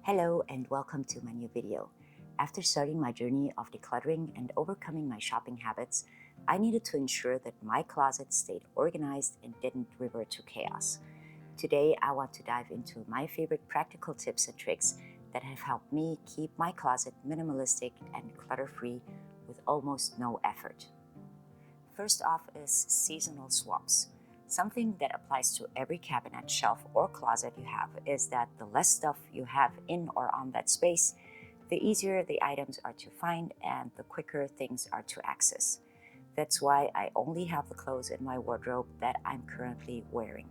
Hello and welcome to my new video. After starting my journey of decluttering and overcoming my shopping habits, I needed to ensure that my closet stayed organized and didn't revert to chaos. Today, I want to dive into my favorite practical tips and tricks that have helped me keep my closet minimalistic and clutter-free with almost no effort. First off is seasonal swaps. Something that applies to every cabinet, shelf, or closet you have is that the less stuff you have in or on that space, the easier the items are to find and the quicker things are to access. That's why I only have the clothes in my wardrobe that I'm currently wearing.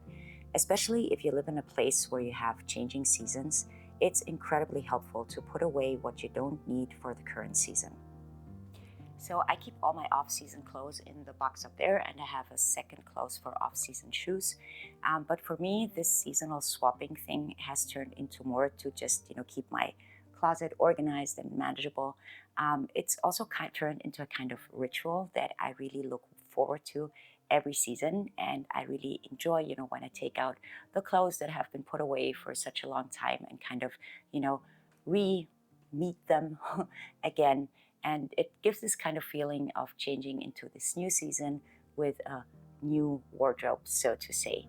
Especially if you live in a place where you have changing seasons, it's incredibly helpful to put away what you don't need for the current season. So I keep all my off-season clothes in the box up there, and I have a second clothes for off-season shoes. But for me, this seasonal swapping thing has turned into more to just keep my closet organized and manageable. It's also turned into a kind of ritual that I really look forward to every season, and I really enjoy when I take out the clothes that have been put away for such a long time and kind of re-meet them again, and it gives this kind of feeling of changing into this new season with a new wardrobe, so to say.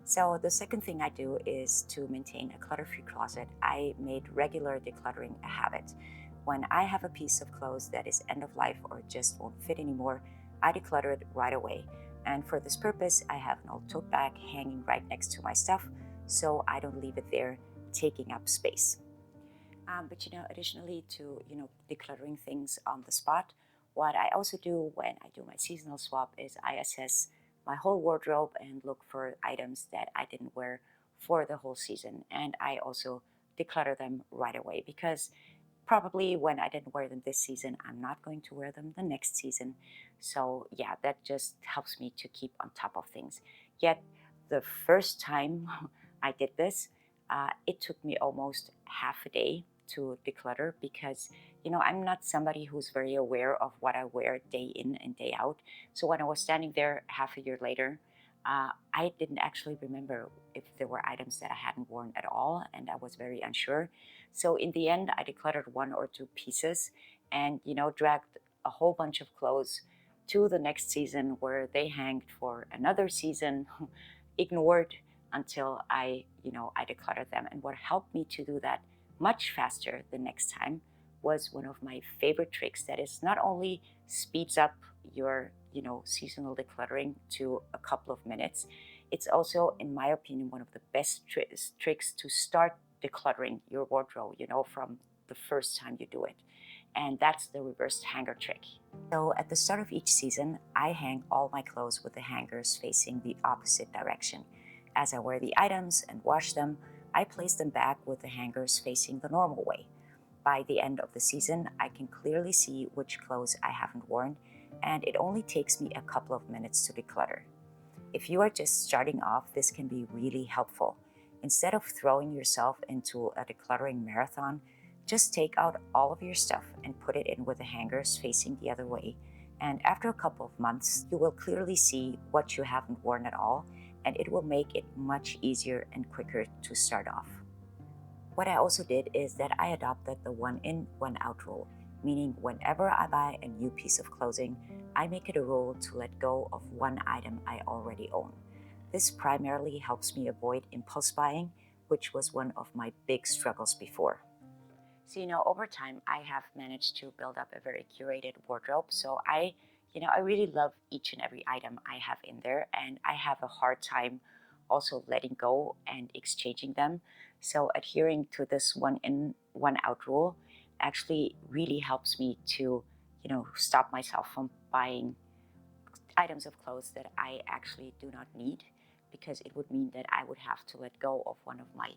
So the second thing I do is to maintain a clutter-free closet. I made regular decluttering a habit. When I have a piece of clothes that is end of life or just won't fit anymore, I declutter it right away. And for this purpose, I have an old tote bag hanging right next to my stuff, so I don't leave it there taking up space. But additionally to decluttering things on the spot, what I also do when I do my seasonal swap is I assess my whole wardrobe and look for items that I didn't wear for the whole season, and I also declutter them right away because probably when I didn't wear them this season, I'm not going to wear them the next season. So yeah, that just helps me to keep on top of things. Yet the first time I did this, it took me almost half a day to declutter because I'm not somebody who's very aware of what I wear day in and day out. So when I was standing there half a year later, I didn't actually remember if there were items that I hadn't worn at all, and I was very unsure. So in the end, I decluttered one or two pieces and dragged a whole bunch of clothes to the next season where they hanged for another season, ignored until I decluttered them. And what helped me to do that much faster the next time was one of my favorite tricks that is not only speeds up your seasonal decluttering to a couple of minutes, it's also, in my opinion, one of the best tricks to start decluttering your wardrobe from the first time you do it, and that's the reversed hanger trick. So at the start of each season, I hang all my clothes with the hangers facing the opposite direction. As I wear the items and wash them, I place them back with the hangers facing the normal way. By the end of the season, I can clearly see which clothes I haven't worn, and it only takes me a couple of minutes to declutter. If you are just starting off, this can be really helpful. Instead of throwing yourself into a decluttering marathon, just take out all of your stuff and put it in with the hangers facing the other way. And after a couple of months, you will clearly see what you haven't worn at all, and it will make it much easier and quicker to start off. What I also did is that I adopted the one in, one out rule, meaning whenever I buy a new piece of clothing, I make it a rule to let go of one item I already own. This primarily helps me avoid impulse buying, which was one of my big struggles before. So, over time, I have managed to build up a very curated wardrobe. So I really love each and every item I have in there, and I have a hard time also letting go and exchanging them. So adhering to this one in, one out rule actually really helps me to, stop myself from buying items of clothes that I actually do not need, because it would mean that I would have to let go of one of my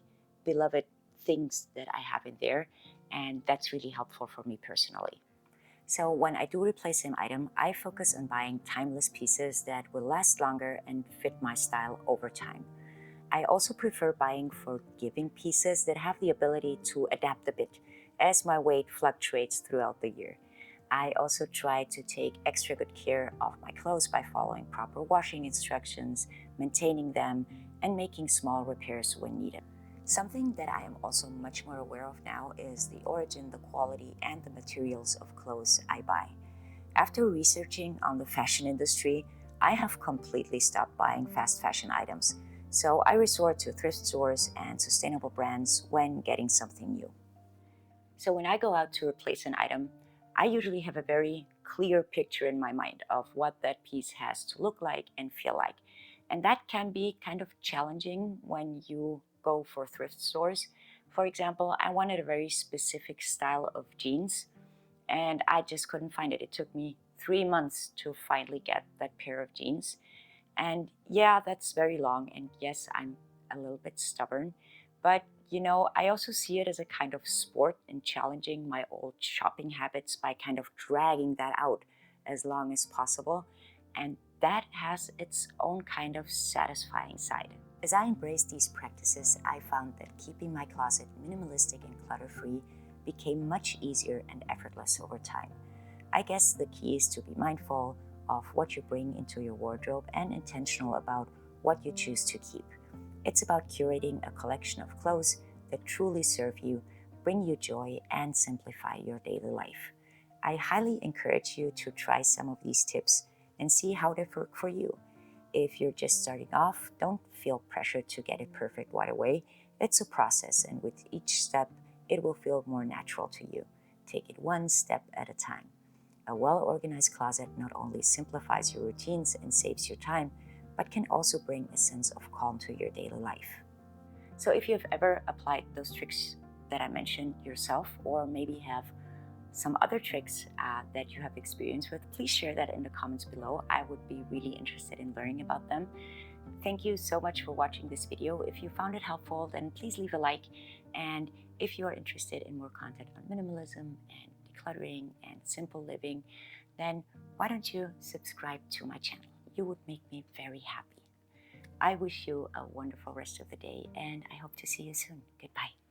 beloved things that I have in there, and that's really helpful for me personally. So when I do replace an item, I focus on buying timeless pieces that will last longer and fit my style over time. I also prefer buying forgiving pieces that have the ability to adapt a bit as my weight fluctuates throughout the year. I also try to take extra good care of my clothes by following proper washing instructions, maintaining them, and making small repairs when needed. Something that I am also much more aware of now is the origin, the quality, and the materials of clothes I buy. After researching on the fashion industry, I have completely stopped buying fast fashion items, so I resort to thrift stores and sustainable brands when getting something new. So when I go out to replace an item, I usually have a very clear picture in my mind of what that piece has to look like and feel like. And that can be kind of challenging when you go for thrift stores. For example, I wanted a very specific style of jeans and I just couldn't find it. It took me 3 months to finally get that pair of jeans. And yeah, that's very long. And yes, I'm a little bit stubborn. But I also see it as a kind of sport in challenging my old shopping habits by kind of dragging that out as long as possible. And that has its own kind of satisfying side. As I embraced these practices, I found that keeping my closet minimalistic and clutter-free became much easier and effortless over time. I guess the key is to be mindful of what you bring into your wardrobe and intentional about what you choose to keep. It's about curating a collection of clothes that truly serve you, bring you joy, and simplify your daily life. I highly encourage you to try some of these tips and see how they work for you. If you're just starting off, don't feel pressured to get it perfect right away. It's a process, and with each step, it will feel more natural to you. Take it one step at a time. A well-organized closet not only simplifies your routines and saves your time, but can also bring a sense of calm to your daily life. So if you've ever applied those tricks that I mentioned yourself, or maybe have some other tricks that you have experience with, please share that in the comments below. I would be really interested in learning about them. Thank you so much for watching this video. If you found it helpful, then please leave a like. And if you are interested in more content on minimalism and decluttering and simple living, then why don't you subscribe to my channel? You would make me very happy. I wish you a wonderful rest of the day, and I hope to see you soon. Goodbye.